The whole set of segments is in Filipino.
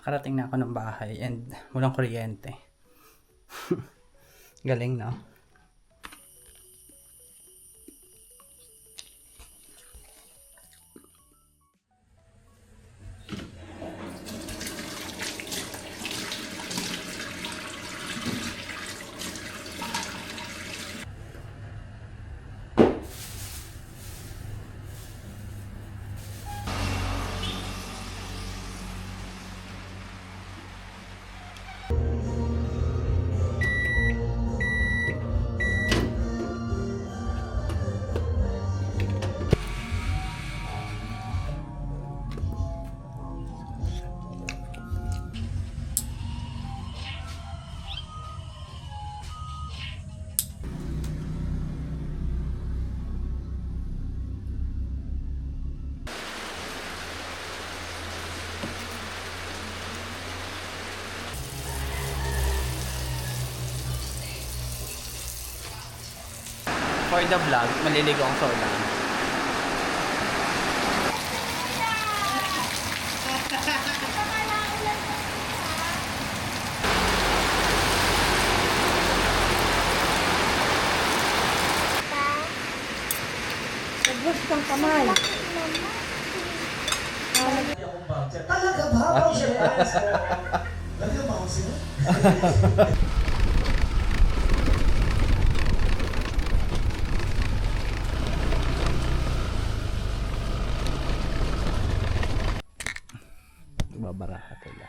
Karating na ako ng bahay and walang kuryente. Galing, no? For the vlog, maliligo ang soda. Nagbukas kang kamay. Talaga ba? Talaga ba ako sila? Babaraha sila.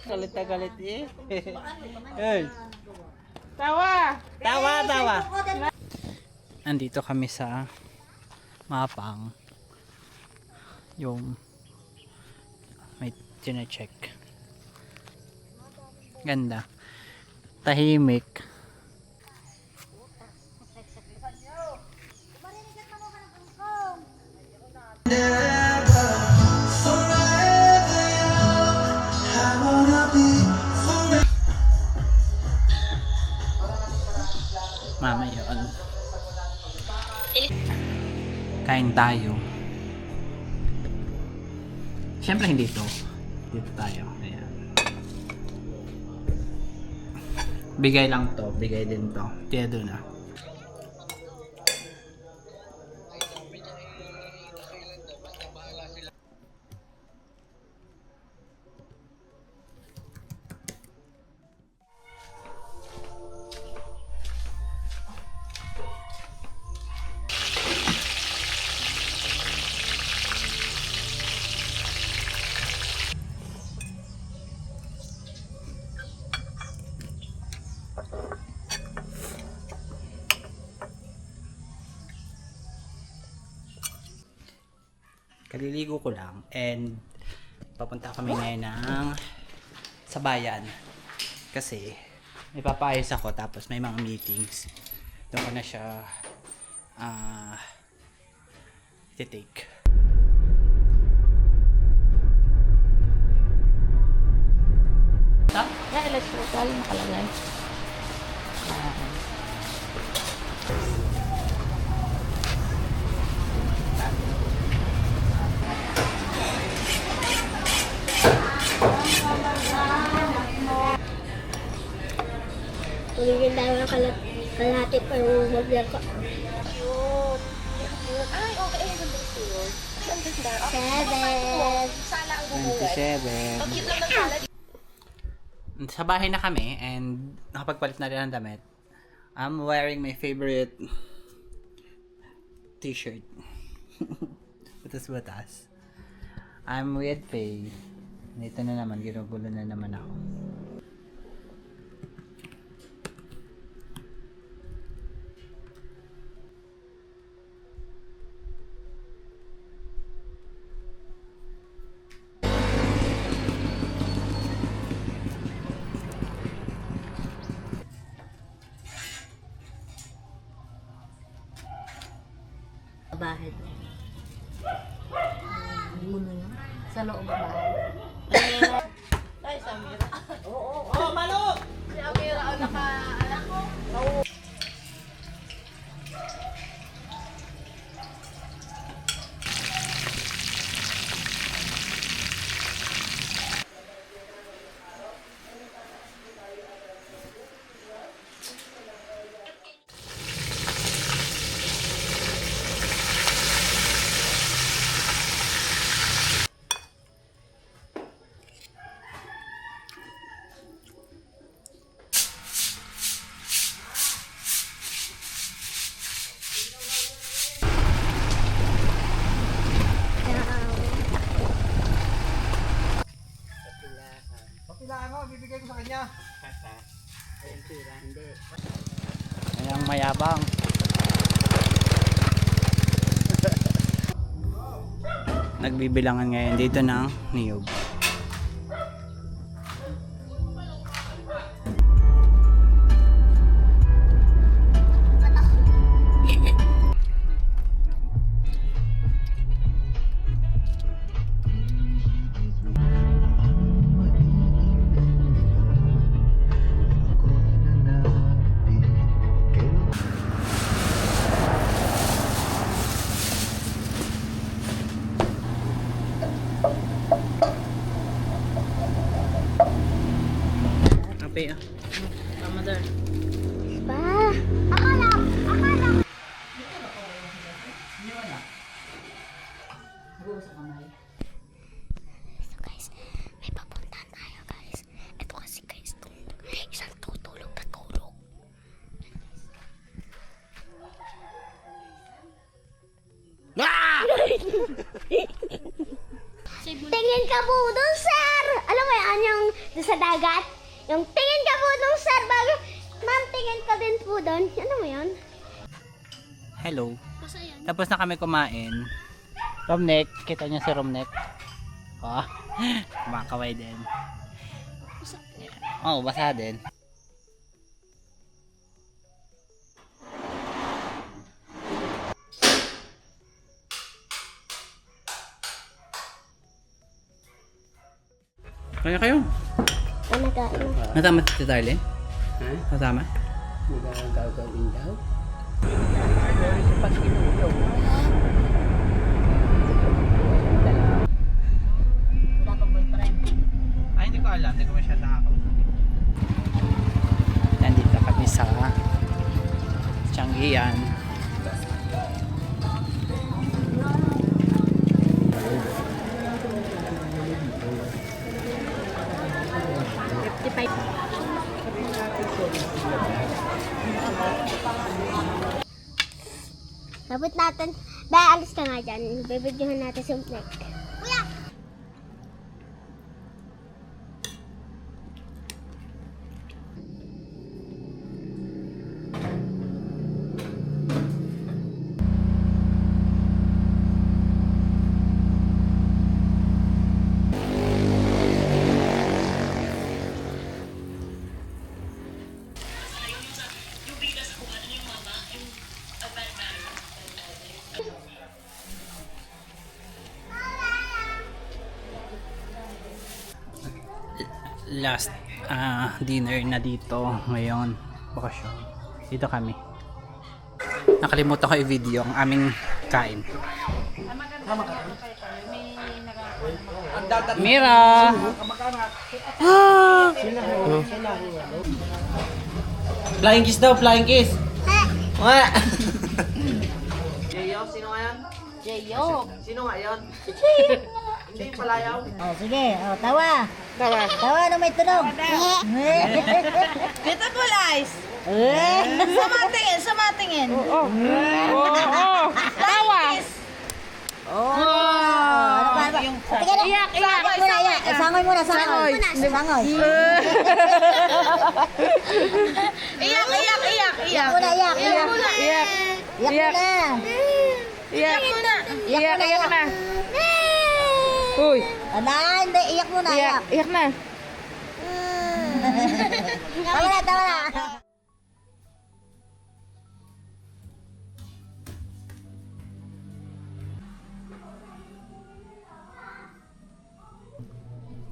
Galit na galit eh. Hey. Tawa! Tawa. Andito kami sa Mapang. Yung may tine-check. Ganda. Tahimik. Mama yun. Kain tayo. Siyempre hindi to. Dito tayo. Ayan. Bigay lang to. Bigay din to. Kaya doon na. Kaliligo ko lang and papunta kami ngayon ng sa bayan kasi may papayos ako tapos may mga meetings doon ko na siya titake. Na electrical nakalagay. Tuligin tayo ng kalahati pa yung magbiyak ko. Ay, okay. Ang ganda ito yun. Ang ganda. 7. Sala ang bubungan. 27. Ang cute lang ng sala. Sa bahay na kami and nakapagpalit na rin ng damit. I'm wearing my favorite t-shirt. Butas-butas. I'm with Faye. Dito na naman, ginugulo na naman ako. Bahay. Muna yun. Sa loob bahay. Ay, Samira. Oo. Oh, Malo! Si Amira ang naka-anak ko. Papilaan mo, bibigay ko sa kanya. Ayan, mayabang. Nagbibilangan ngayon dito ng niyog. Kape ah. Pa! Ako lang! Ako lang! So guys, may papuntahan tayo guys. Ito kasi guys, isang tutulog na tulog. Tingin ka po dun, sir! Alam mo yan, yung dun sa dagat? Yung tingin ka po dun, sir, bago... Ma'am, tingin ka din po dun. Ano mo yun? Hello. Tapos na kami kumain. Romnek, kita niyo si Romnek. Oh, kumakaway din. Oh, basa din. Kaya kayo? Ano ka? Natama si Darlene? Ha? Natama? Magagawin daw. Wala pang boyfriend. Ay, hindi ko alam. Hindi ko masyadong nakakausap. Nandito kami sa Changian. Sabot natin. Dahil alis ka nga dyan. Bibigyan natin si Umnek. Kuya! Last dinner na dito ngayon, bakasyon. Dito kami. Nakalimutan ko i-video ang aming kain. Mira! Flying kiss daw, flying kiss! Wala! Jeyo, sino nga yan? Jeyo. Sino nga yan? Hindi yung palayaw. Oh, sige. Oh, tawa. Tawa na may tunog. Dito po, Lice. Samatingin. Tawa. Oh. Ano pa? Sige na. Iyak. Muna, iyak. Sangoy muna, sangoy. Sangoy. Iyak. Iyak muna, iyak. Iyak muna. Iyak. Iyak muna. Iyak muna. Iyak na. Uy. Hindi. Iyak muna, iyak. Iyak na. Tawa na.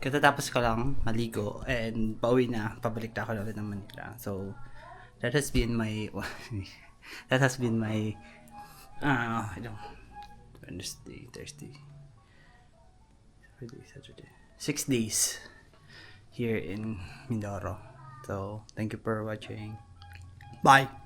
katatapos ko lang maligo and pauwi na, pabalik na ako ulit ng Manila. So, that has been my Wednesday, Thursday, Friday, Saturday, 6 days here in Mindoro. So, thank you for watching. Bye!